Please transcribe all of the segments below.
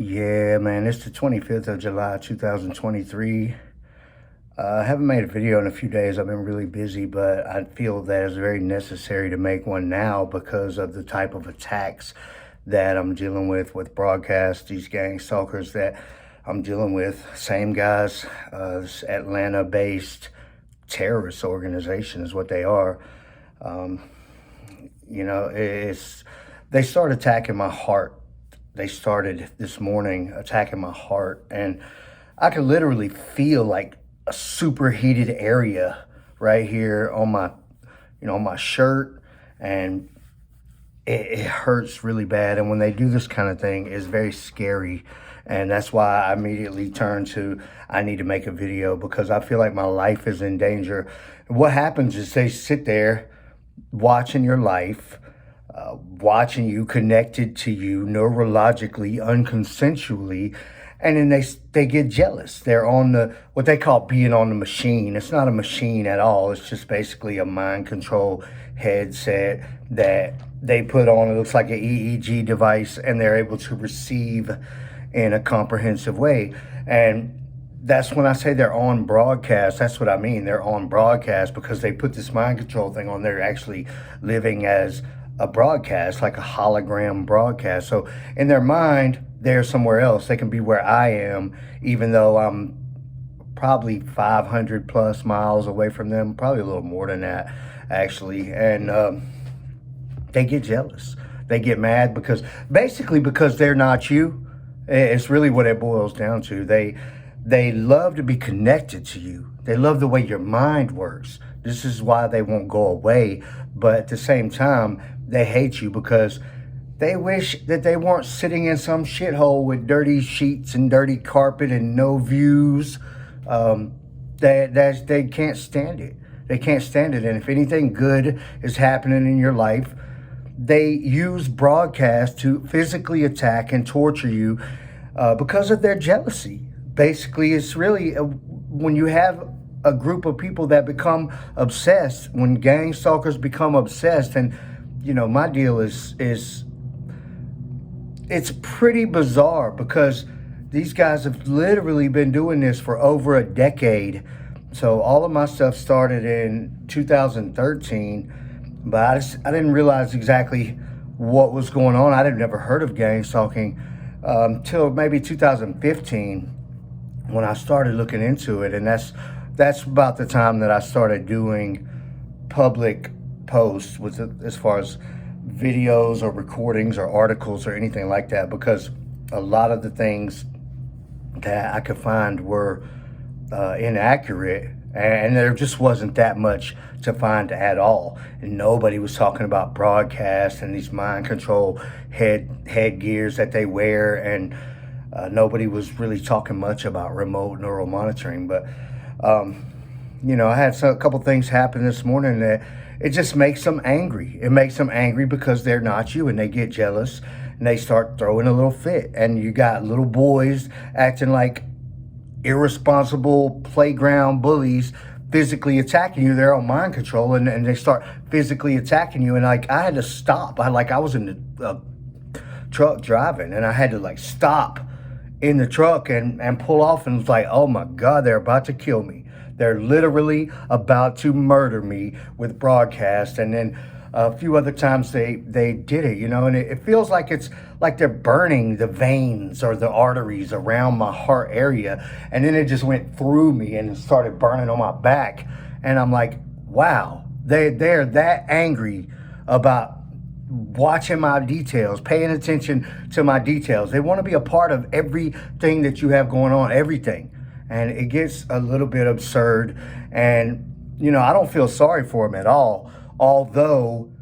Yeah, man, it's the 25th of July, 2023. I haven't made a video in a few days. I've been really busy, but I feel that it's very necessary to make one now because of the type of attacks that I'm dealing with broadcasts, these gang stalkers that I'm dealing with. Same guys, this Atlanta-based terrorist organization is what they are. Um, they start attacking my heart. They started this morning attacking my heart, and I could literally feel like a superheated area right here on my shirt, and it hurts really bad. And when they do this kind of thing, it's very scary. And that's why I immediately turned to, I need to make a video because I feel like my life is in danger. What happens is they sit there watching your life, watching you, connected to you neurologically, unconsensually, and then they get jealous. They're on the what they call being on the machine. It's not a machine at all. It's just basically a mind control headset that they put on. It looks like an EEG device, and they're able to receive in a comprehensive way. And that's when I say they're on broadcast. That's what I mean. They're on broadcast because they put this mind control thing on. They're actually living as a broadcast, like a hologram broadcast. So in their mind, they're somewhere else. They can be where I am, even though I'm probably 500 plus miles away from them, probably a little more than that, actually. And they get jealous. They get mad because they're not you. It's really what it boils down to. They love to be connected to you. They love the way your mind works. This is why they won't go away. But at the same time, they hate you because they wish that they weren't sitting in some shithole with dirty sheets and dirty carpet and no views. They can't stand it. They can't stand it. And if anything good is happening in your life, they use broadcast to physically attack and torture you because of their jealousy. Basically, it's really when you have a group of people that become obsessed, when gang stalkers become obsessed, and my deal is it's pretty bizarre because these guys have literally been doing this for over a decade. So all of my stuff started in 2013, but I didn't realize exactly what was going on. I'd never heard of gang stalking until maybe 2015 when I started looking into it. And that's about the time that I started doing public posts as far as videos or recordings or articles or anything like that, because a lot of the things that I could find were inaccurate, and there just wasn't that much to find at all. And nobody was talking about broadcast and these mind control headgears that they wear, and nobody was really talking much about remote neural monitoring. But I had a couple things happen this morning that it just makes them angry. It makes them angry because they're not you, and they get jealous and they start throwing a little fit. And you got little boys acting like irresponsible playground bullies, physically attacking you. They're on mind control, and they start physically attacking you. And like I had to stop. I was in the truck driving, and I had to stop in the truck and pull off, and it's like, oh my God, they're about to kill me. They're literally about to murder me with broadcast. And then a few other times they did it, and it feels like it's like they're burning the veins or the arteries around my heart area. And then it just went through me and started burning on my back. And I'm like, wow, they're that angry about watching my details, paying attention to my details. They want to be a part of everything that you have going on, everything. And it gets a little bit absurd. And, I don't feel sorry for them at all, although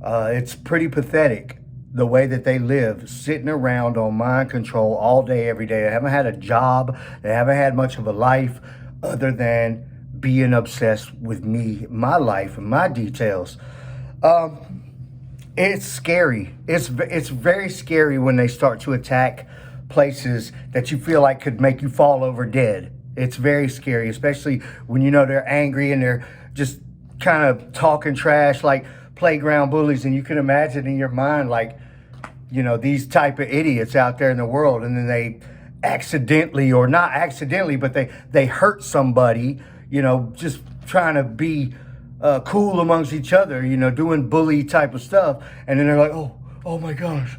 it's pretty pathetic the way that they live, sitting around on mind control all day, every day. They haven't had a job. They haven't had much of a life other than being obsessed with me, my life, and my details. It's scary. It's very scary when they start to attack places that you feel like could make you fall over dead. It's very scary, especially when they're angry and they're just kind of talking trash like playground bullies. And you can imagine in your mind, like, these type of idiots out there in the world, and then they accidentally, or not accidentally, but they hurt somebody, just trying to be cool amongst each other, doing bully type of stuff, and then they're like, oh my gosh,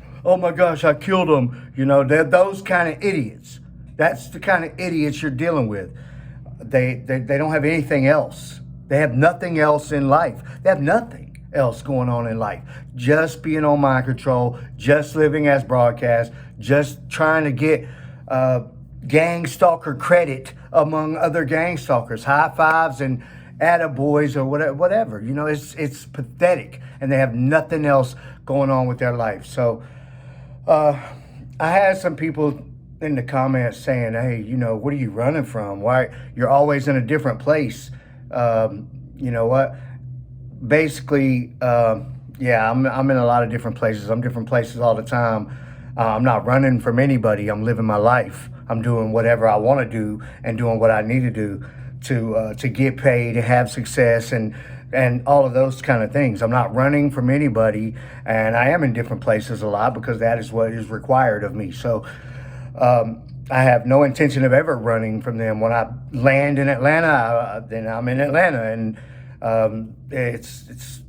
I killed them. They're those kind of idiots. That's the kind of idiots you're dealing with. They don't have anything else. They have nothing else in life. They have nothing else going on in life. Just being on mind control, just living as broadcast, just trying to get gang stalker credit among other gang stalkers, high fives and attaboys or whatever. It's pathetic, and they have nothing else going on with their life. So I had some people in the comments saying, hey, what are you running from? Why you're always in a different place? You know what? Basically, yeah, I'm in a lot of different places. I'm different places all the time. I'm not running from anybody. I'm living my life. I'm doing whatever I want to do and doing what I need to do to get paid and have success and all of those kind of things. I'm not running from anybody, and I am in different places a lot because that is what is required of me. So I have no intention of ever running from them. When I land in Atlanta, then I'm in Atlanta, and it's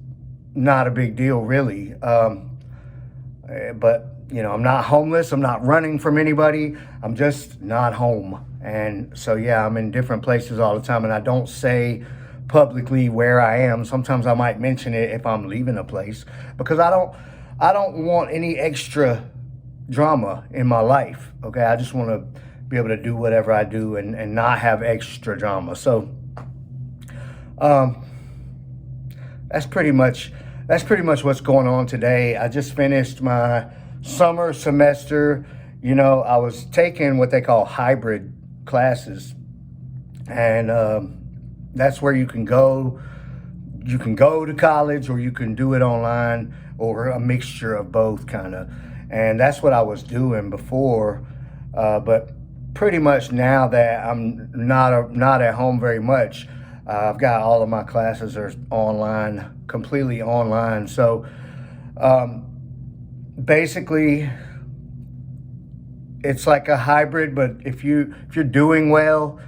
not a big deal really. But I'm not homeless. I'm not running from anybody. I'm just not home. And so, yeah, I'm in different places all the time, and I don't say publicly where I am. Sometimes I might mention it if I'm leaving a place, because I don't want any extra drama in my life. Okay, I just want to be able to do whatever I do and not have extra drama. So that's pretty much what's going on today. I just finished my summer semester. I was taking what they call hybrid classes, and that's where you can go to college, or you can do it online, or a mixture of both, kind of. And that's what I was doing before, but pretty much now that I'm not at home very much, I've got all of my classes are online, completely online. So basically, it's like a hybrid. But if you're doing well,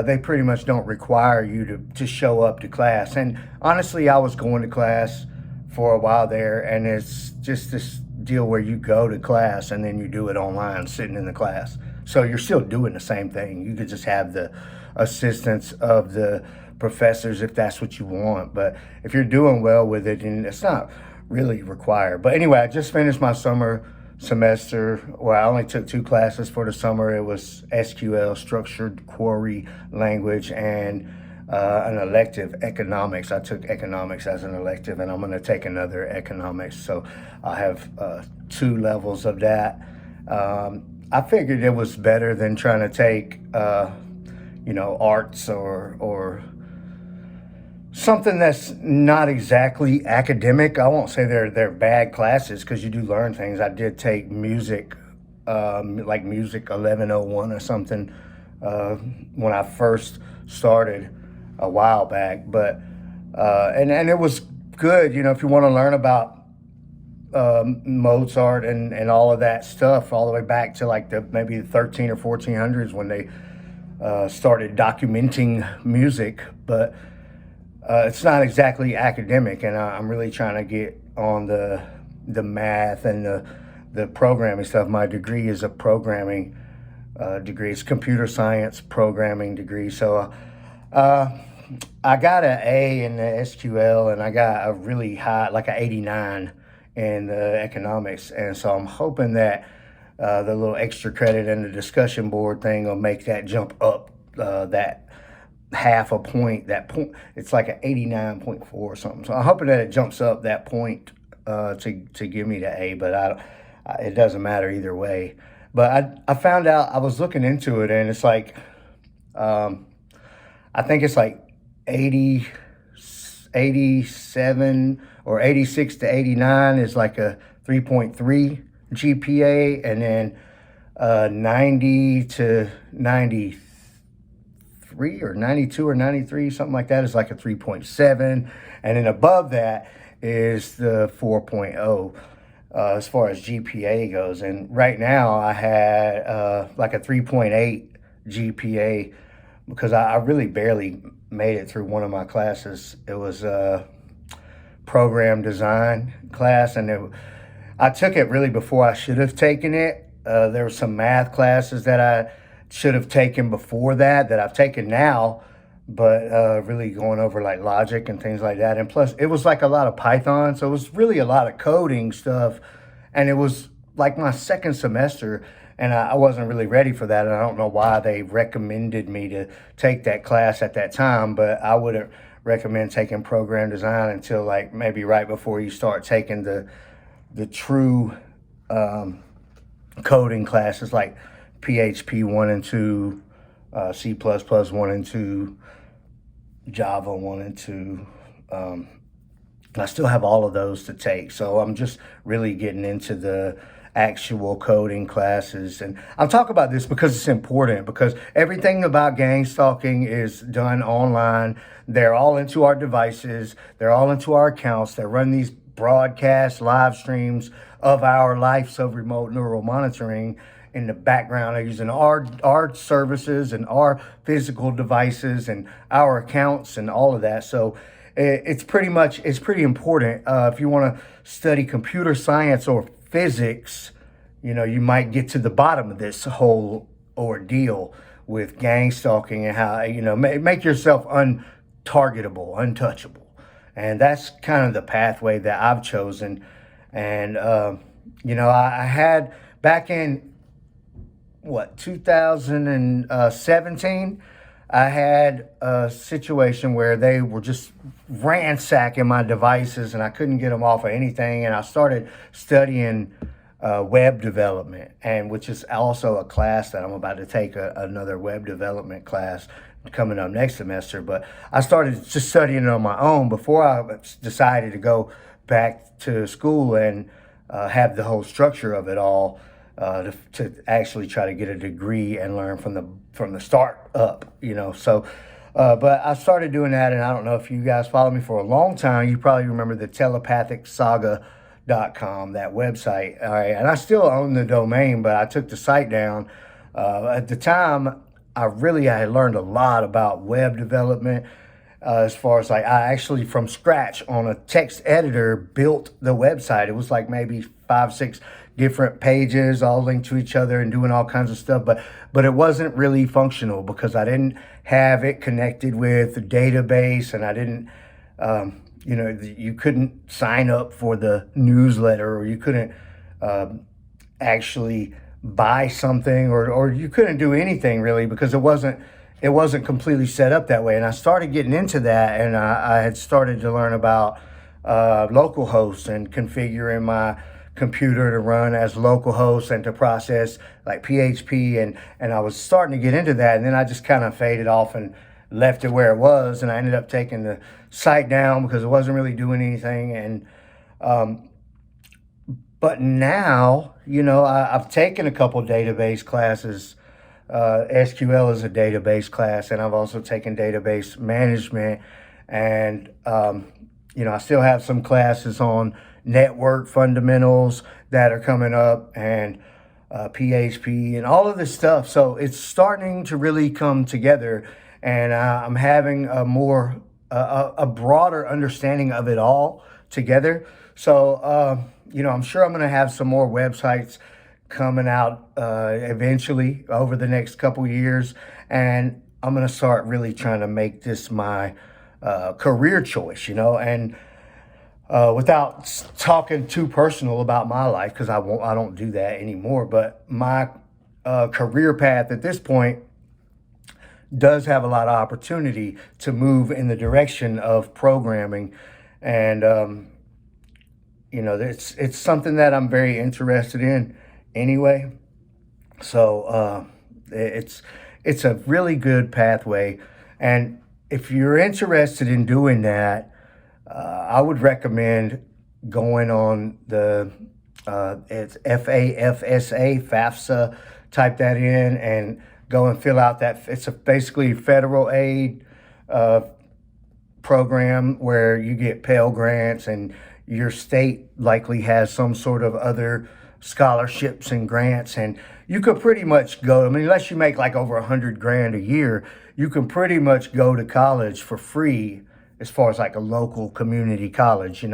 they pretty much don't require you to show up to class. And honestly, I was going to class for a while there, and it's just this deal where you go to class and then you do it online, sitting in the class. So you're still doing the same thing. You could just have the assistance of the professors if that's what you want. But if you're doing well with it, then it's not really required. But anyway, I just finished my summer semester. Well, I only took 2 classes for the summer. It was SQL, structured query language, and an elective, economics. I took economics as an elective, and I'm going to take another economics. So I have 2 levels of that. I figured it was better than trying to take, arts or something that's not exactly academic. I won't say they're bad classes, because you do learn things. I did take music, like Music 1101 or something, when I first started a while back. But and it was good, if you want to learn about Mozart and all of that stuff, all the way back to like maybe the 13 or 1400s when they started documenting music. But it's not exactly academic, and I'm really trying to get on the math and the programming stuff. My degree is a programming degree. It's computer science programming degree. So I got an A in the SQL, and I got a really high, like an 89 in the economics. And so I'm hoping that the little extra credit and the discussion board thing will make that jump up that half a point. That point, it's like an 89.4 or something. So I'm hoping that it jumps up that point to give me the A, but it doesn't matter either way. But I found out, I was looking into it, and it's like, I think it's like 87 or 86 to 89 is like a 3.3 GPA, and then 90 to 93 or 92 or 93, something like that, is like a 3.7, and then above that is the 4.0. as far as GPA goes. And right now I had like a 3.8 GPA because I really barely made it through one of my classes. It was a program design class, and I took it really before I should have taken it. There were some math classes that I should have taken before that I've taken now, but really going over like logic and things like that. And plus, it was like a lot of Python, so it was really a lot of coding stuff. And it was like my second semester, and I wasn't really ready for that. And I don't know why they recommended me to take that class at that time, but I wouldn't recommend taking program design until like maybe right before you start taking the true coding classes like PHP 1 and 2, C++ 1 and 2, Java 1 and 2. I still have all of those to take. So I'm just really getting into the actual coding classes. And I'll talk about this because it's important, because everything about gang stalking is done online. They're all into our devices. They're all into our accounts. They run these broadcast live streams of our lives of remote neural monitoring in the background. They're using our services and our physical devices and our accounts and all of that. So it's pretty important. If you want to study computer science or physics, you might get to the bottom of this whole ordeal with gang stalking and how, make yourself untargetable, untouchable. And that's kind of the pathway that I've chosen. And, I had back in 2017, I had a situation where they were just ransacking my devices and I couldn't get them off of anything. And I started studying web development, and which is also a class that I'm about to take, another web development class coming up next semester. But I started just studying it on my own before I decided to go back to school and have the whole structure of it all. To actually try to get a degree and learn from the start up, So, but I started doing that, and I don't know if you guys followed me for a long time. You probably remember the telepathic.saga.com, that website. All right, and I still own the domain, but I took the site down. At the time, I had learned a lot about web development. As far as like, I actually from scratch on a text editor built the website. It was like maybe 5-6 different pages all linked to each other and doing all kinds of stuff, but it wasn't really functional because I didn't have it connected with the database, and I didn't you couldn't sign up for the newsletter, or you couldn't actually buy something, or you couldn't do anything really because it wasn't completely set up that way. And I started getting into that, and I had started to learn about local hosts and configuring my computer to run as localhost and to process like PHP, and I was starting to get into that, and then I just kind of faded off and left it where it was, and I ended up taking the site down because it wasn't really doing anything. And but now, I've taken a couple database classes. SQL is a database class, and I've also taken database management, and I still have some classes on network fundamentals that are coming up, and PHP and all of this stuff. So it's starting to really come together, and I'm having a broader understanding of it all together. So I'm sure I'm going to have some more websites coming out eventually over the next couple years, and I'm going to start really trying to make this my career choice, and without talking too personal about my life, because I don't do that anymore. But my career path at this point does have a lot of opportunity to move in the direction of programming, and it's something that I'm very interested in anyway. So it's a really good pathway, and if you're interested in doing that, I would recommend going on the it's FAFSA, type that in and go and fill out that. It's basically federal aid program where you get Pell Grants, and your state likely has some sort of other scholarships and grants, and you could pretty much go. I mean, unless you make like over 100 grand a year, you can pretty much go to college for free, as far as like a local community college.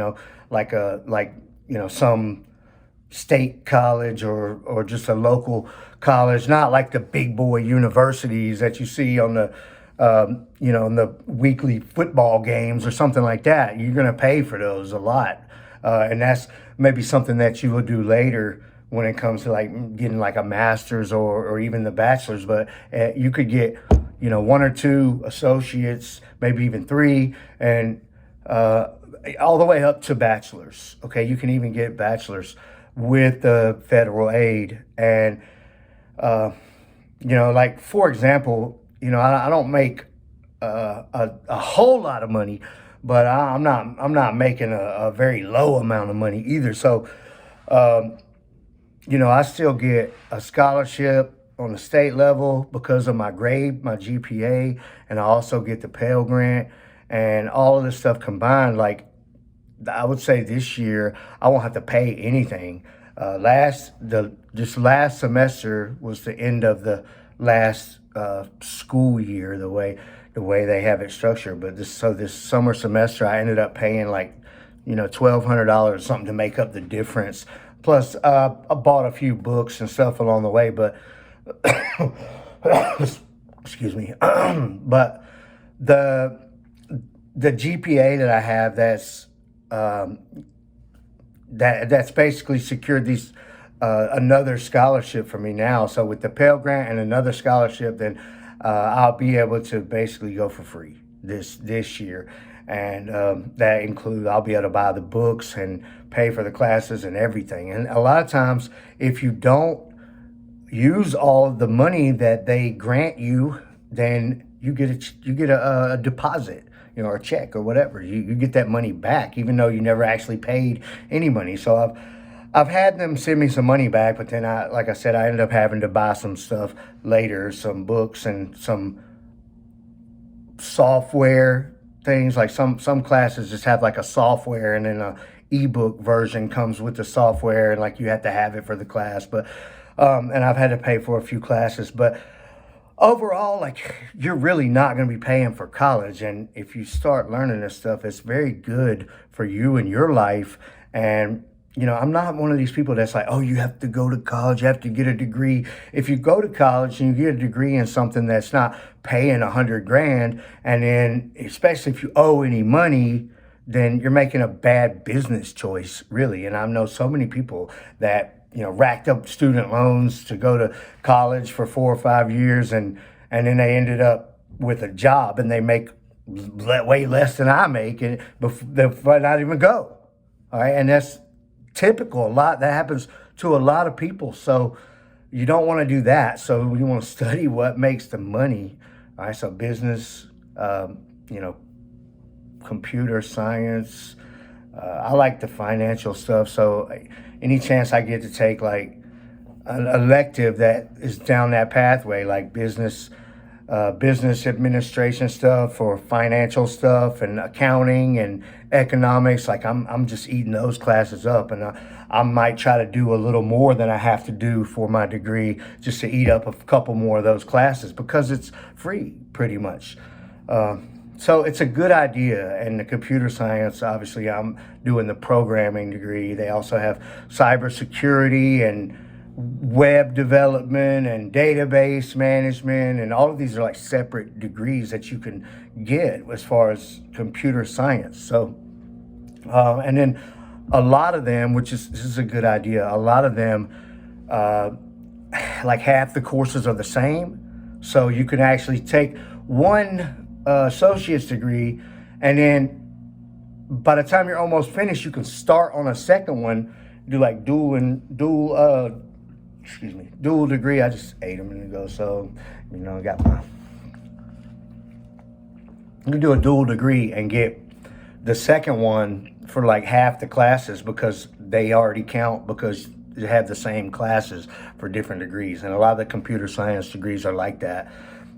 Some state college, or just a local college, not like the big boy universities that you see on the in the weekly football games or something like that. You're going to pay for those a lot, and that's maybe something that you will do later when it comes to like getting like a master's, or even the bachelor's. But you could get one or two associates, maybe even three, and all the way up to bachelor's. Okay, you can even get bachelor's with the federal aid. And like, for example, I don't make a whole lot of money, but I'm not making a very low amount of money either. So I still get a scholarship on the state level because of my grade, my GPA, and I also get the Pell Grant. And all of this stuff combined, like, I would say this year I won't have to pay anything. This last semester was the end of the last school year, the way they have it structured. But this summer semester I ended up paying like $1,200 something to make up the difference. Plus I bought a few books and stuff along the way, but excuse me. But the GPA that I have, that's basically secured these another scholarship for me now. So with the Pell Grant and another scholarship, then I'll be able to basically go for free this year. And that includes, I'll be able to buy the books and pay for the classes and everything. And a lot of times, if you don't use all of the money that they grant you, then you get a deposit, or a check or whatever. You get that money back, even though you never actually paid any money. So I've had them send me some money back, but then like I said, I ended up having to buy some stuff later, some books and some software things. Like some classes just have like a software, and then a ebook version comes with the software, and like you have to have it for the class. But and I've had to pay for a few classes, but overall, like, you're really not going to be paying for college. And if you start learning this stuff, it's very good for you and your life. And I'm not one of these people that's like, oh, you have to go to college, you have to get a degree. If you go to college and you get a degree in something that's not paying 100 grand, and then especially if you owe any money, then you're making a bad business choice, really. And I know so many people that racked up student loans to go to college for 4 or 5 years, and then they ended up with a job and they make way less than I make, and before not even go. All right, and that's typical. That happens to a lot of people. So you don't want to do that. So you want to study what makes the money. All right, so business, computer science. I like the financial stuff. So any chance I get to take like an elective that is down that pathway, like business administration stuff, or financial stuff, and accounting and economics, like I'm just eating those classes up. And I might try to do a little more than I have to do for my degree, just to eat up a couple more of those classes, because it's free pretty much. So it's a good idea. And the computer science, obviously I'm doing the programming degree. They also have cybersecurity and web development and database management, and all of these are like separate degrees that you can get as far as computer science. So and then a lot of them, this is a good idea, a lot of them like half the courses are the same, so you can actually take one associate's degree, and then by the time you're almost finished, you can start on a second one, do like dual degree. I just ate a minute ago, so I got my. You can do a dual degree and get the second one for like half the classes, because they already count, because you have the same classes for different degrees, and a lot of the computer science degrees are like that.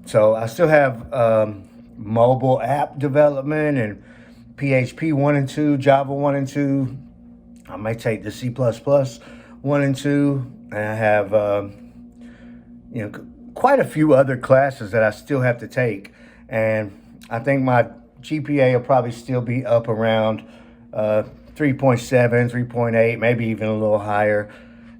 So I still have mobile app development and PHP 1 and 2, Java 1 and 2, I may take the C++ 1 and 2, and I have quite a few other classes that I still have to take, and I think my GPA will probably still be up around 3.7, 3.8, maybe even a little higher,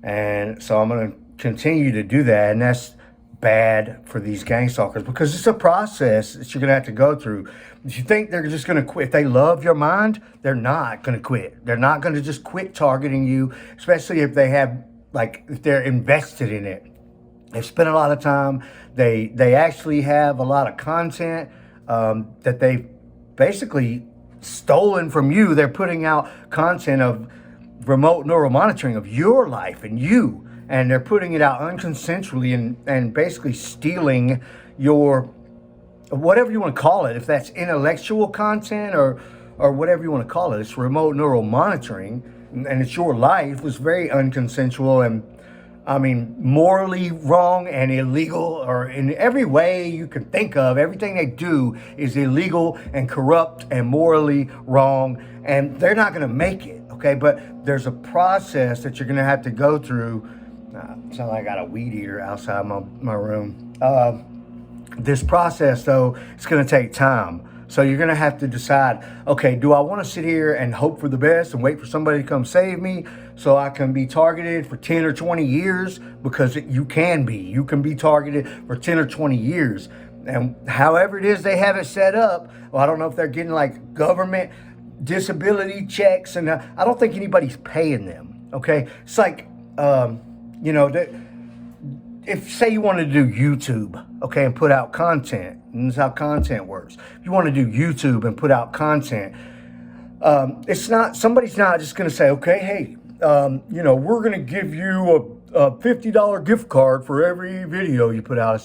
and so I'm going to continue to do that, and that's bad for these gang stalkers because it's a process that you're going to have to go through. If you think they're just going to quit, if they love your mind, they're not going to quit. They're not going to just quit targeting you, especially if they have, like, if they're invested in it. They spend a lot of time. They actually have a lot of content that they've basically stolen from you. They're putting out content of remote neural monitoring of your life and you, and they're putting it out unconsensually and basically stealing your, whatever you want to call it, if that's intellectual content or whatever you want to call it. It's remote neural monitoring, and it's your life. It's very unconsensual and, I mean, morally wrong and illegal, or in every way you can think of. Everything they do is illegal and corrupt and morally wrong, and they're not going to make it, okay? But there's a process that you're going to have to go through. Sounds like I got a weed eater outside my room. This process, though, it's going to take time. So you're going to have to decide, okay, do I want to sit here and hope for the best and wait for somebody to come save me so I can be targeted for 10 or 20 years? Because you can be targeted for 10 or 20 years. And however it is they have it set up, well, I don't know if they're getting like government disability checks, and I don't think anybody's paying them, okay? It's like, if, say, you want to do YouTube, okay, and put out content, and this is how content works. If you want to do YouTube and put out content, it's not, somebody's not just going to say, okay, hey, we're going to give you a $50 gift card for every video you put out.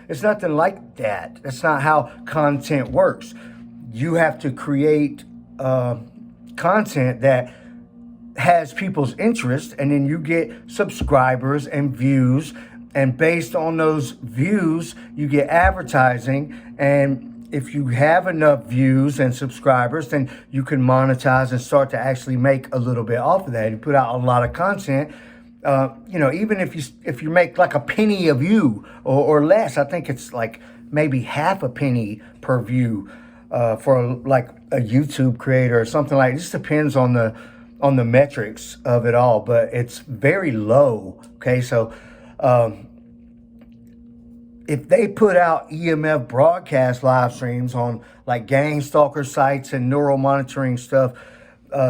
It's nothing like that. That's not how content works. You have to create content that has people's interest, and then you get subscribers and views, and based on those views you get advertising, and if you have enough views and subscribers, then you can monetize and start to actually make a little bit off of that. You put out a lot of content, even if you make like a penny a view or less. I think it's like maybe half a penny per view for like a YouTube creator or something like. It just depends on the metrics of it all, but it's very low. Okay, so if they put out EMF broadcast live streams on like gang stalker sites and neural monitoring stuff,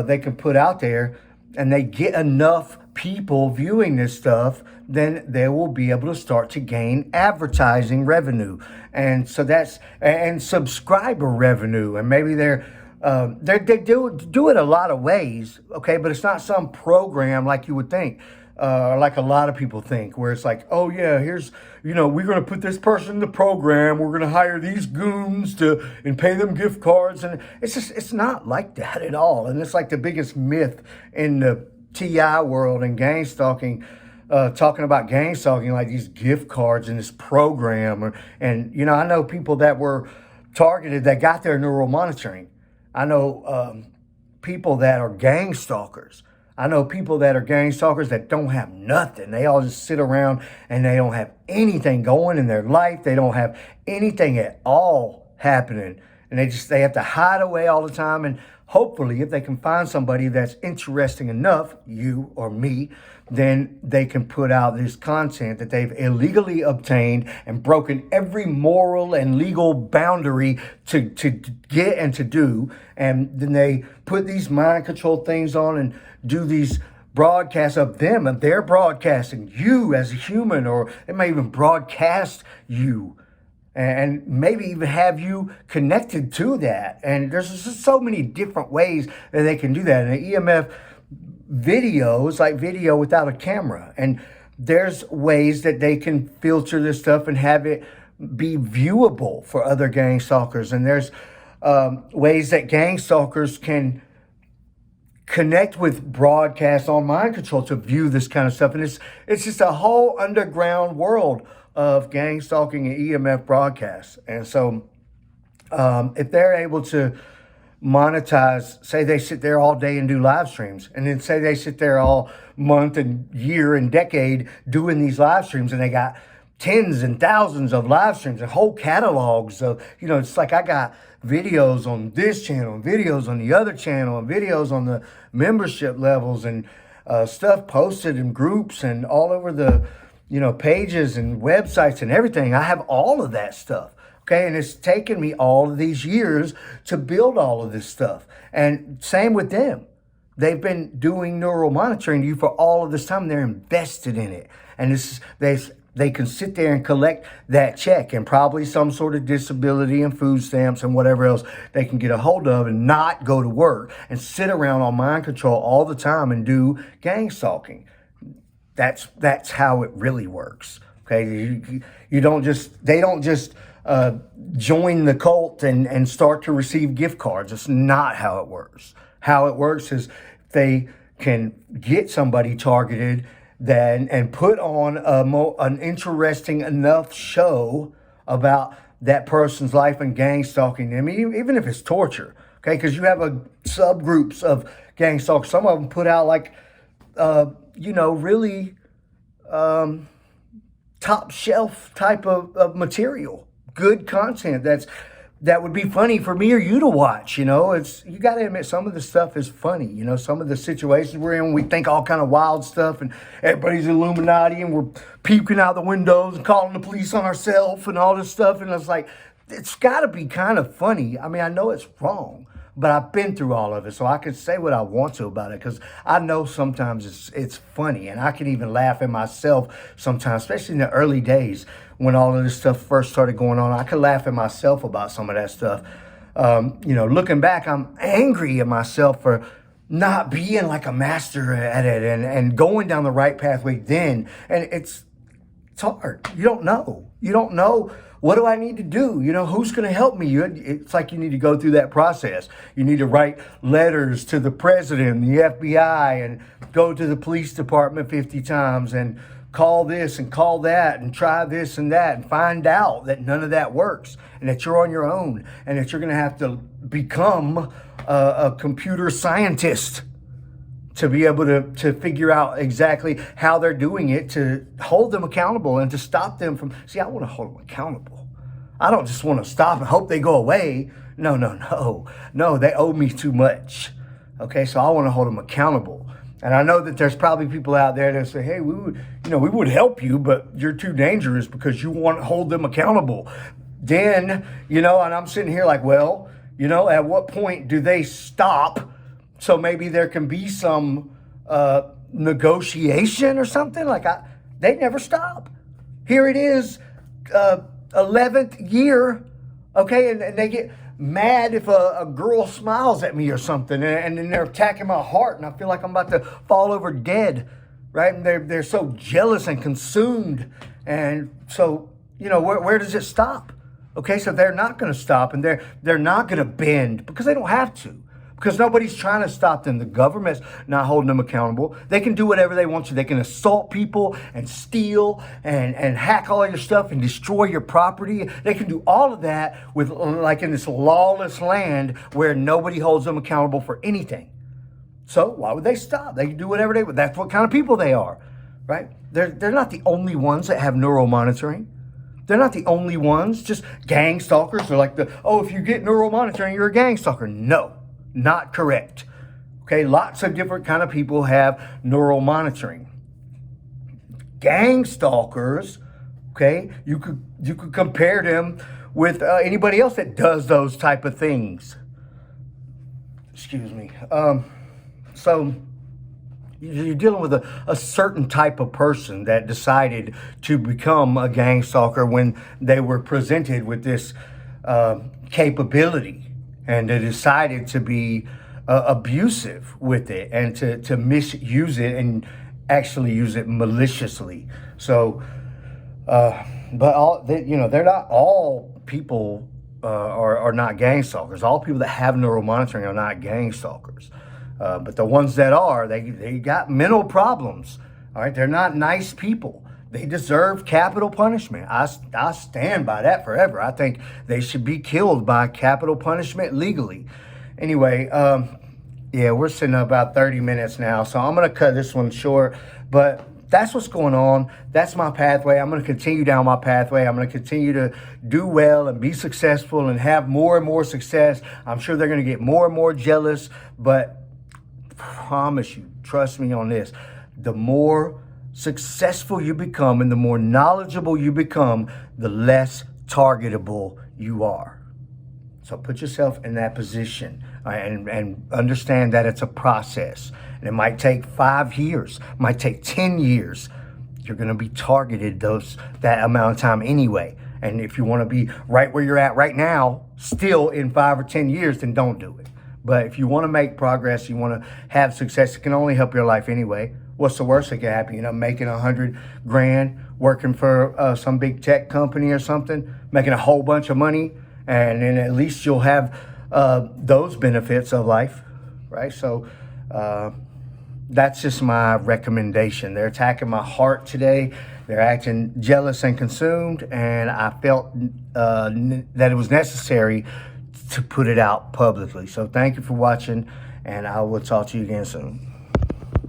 they can put out there, and they get enough people viewing this stuff, then they will be able to start to gain advertising revenue, and so that's and subscriber revenue, and maybe they do it a lot of ways, okay, but it's not some program like you would think. Like a lot of people think, where it's like, oh yeah, here's, we're going to put this person in the program, we're going to hire these goons and pay them gift cards, and it's not like that at all. And it's like the biggest myth in the TI world and gang stalking, talking about gang stalking, like these gift cards in this program, and I know people that were targeted that got their neural monitoring. I know people that are gang stalkers. I know people that are gang stalkers that don't have nothing. They all just sit around and they don't have anything going in their life. They don't have anything at all happening. And they have to hide away all the time. And hopefully, if they can find somebody that's interesting enough, you or me, then they can put out this content that they've illegally obtained and broken every moral and legal boundary to get and to do. And then they put these mind control things on and do these broadcasts of them, and they're broadcasting you as a human, or they may even broadcast you and maybe even have you connected to that. And there's just so many different ways that they can do that. And the EMF video is like video without a camera. And there's ways that they can filter this stuff and have it be viewable for other gang stalkers. And there's ways that gang stalkers can connect with broadcasts on mind control to view this kind of stuff. And it's just a whole underground world of gang stalking and EMF broadcasts. And so if they're able to monetize, say they sit there all day and do live streams, and then say they sit there all month and year and decade doing these live streams, and they got tens and thousands of live streams and whole catalogs of, it's like I got videos on this channel, videos on the other channel, and videos on the membership levels, and stuff posted in groups and all over the, pages and websites and everything. I have all of that stuff. Okay, and it's taken me all of these years to build all of this stuff. And same with them. They've been doing neural monitoring to you for all of this time. They're invested in it. And they can sit there and collect that check and probably some sort of disability and food stamps and whatever else they can get a hold of, and not go to work and sit around on mind control all the time and do gang stalking. That's how it really works. Okay, they don't just join the cult and start to receive gift cards. It's not how it works. How it works is they can get somebody targeted then and put on an interesting enough show about that person's life and gang stalking them, even if it's torture. Okay, because you have subgroups of gang stalkers. Some of them put out like, really top shelf type of material. Good content that would be funny for me or you to watch. You got to admit, some of the stuff is funny. Some of the situations we're in, we think all kind of wild stuff, and everybody's Illuminati, and we're peeking out the windows and calling the police on ourselves and all this stuff. And it's like, it's got to be kind of funny. I mean, I know it's wrong, but I've been through all of it, so I can say what I want to about it, because I know sometimes it's funny, and I can even laugh at myself sometimes, especially in the early days when all of this stuff first started going on. I could laugh at myself about some of that stuff. Looking back, I'm angry at myself for not being like a master at it and going down the right pathway then. And it's hard. You don't know. What do I need to do? Who's going to help me? It's like you need to go through that process. You need to write letters to the president, the FBI, and go to the police department 50 times and call this and call that and try this and that, and find out that none of that works and that you're on your own and that you're going to have to become a computer scientist to be able to figure out exactly how they're doing it, to hold them accountable and to stop them from... See, I want to hold them accountable. I don't just want to stop and hope they go away. No, they owe me too much. Okay, so I want to hold them accountable. And I know that there's probably people out there that say, hey, we would help you, but you're too dangerous because you want to hold them accountable. Then, and I'm sitting here like, well, at what point do they stop? So maybe there can be some negotiation or something. They never stop. Here it is, 11th year, okay, and they get mad if a girl smiles at me or something, and then they're attacking my heart, and I feel like I'm about to fall over dead, right? And they're so jealous and consumed, and so where does it stop? Okay, so they're not going to stop, and they're not going to bend because they don't have to. Because nobody's trying to stop them. The government's not holding them accountable. They can do whatever they want to. They can assault people and steal and hack all your stuff and destroy your property. They can do all of that with, like, in this lawless land where nobody holds them accountable for anything. So why would they stop? They can do whatever they want. That's what kind of people they are, right? They're not the only ones that have neural monitoring. They're not the only ones. Just gang stalkers are like if you get neural monitoring, you're a gang stalker. No. Not correct. Okay, lots of different kind of people have neural monitoring. Gang stalkers, okay, you could compare them with anybody else that does those type of things. Excuse me. So you're dealing with a certain type of person that decided to become a gang stalker when they were presented with this capability. And they decided to be abusive with it and to misuse it and actually use it maliciously. So, they're not all people are not gang stalkers. All people that have neural monitoring are not gang stalkers. But the ones that are, they got mental problems. All right, they're not nice people. They deserve capital punishment. I stand by that forever. I think they should be killed by capital punishment legally. Anyway, yeah, we're sitting at about 30 minutes now, so I'm going to cut this one short. But that's what's going on. That's my pathway. I'm going to continue down my pathway. I'm going to continue to do well and be successful and have more and more success. I'm sure they're going to get more and more jealous, but promise you, trust me on this, the more successful you become and the more knowledgeable you become, the less targetable you are. So put yourself in that position, and understand that it's a process. And it might take 5 years, it might take 10 years. You're going to be targeted that amount of time anyway. And if you want to be right where you're at right now, still in 5 or 10 years, then don't do it. But if you want to make progress, you want to have success, it can only help your life anyway. What's the worst that can happen? You know, making 100 grand, working for some big tech company or something, making a whole bunch of money, and then at least you'll have those benefits of life, right? So that's just my recommendation. They're attacking my heart today. They're acting jealous and consumed, and I felt that it was necessary to put it out publicly. So thank you for watching, and I will talk to you again soon.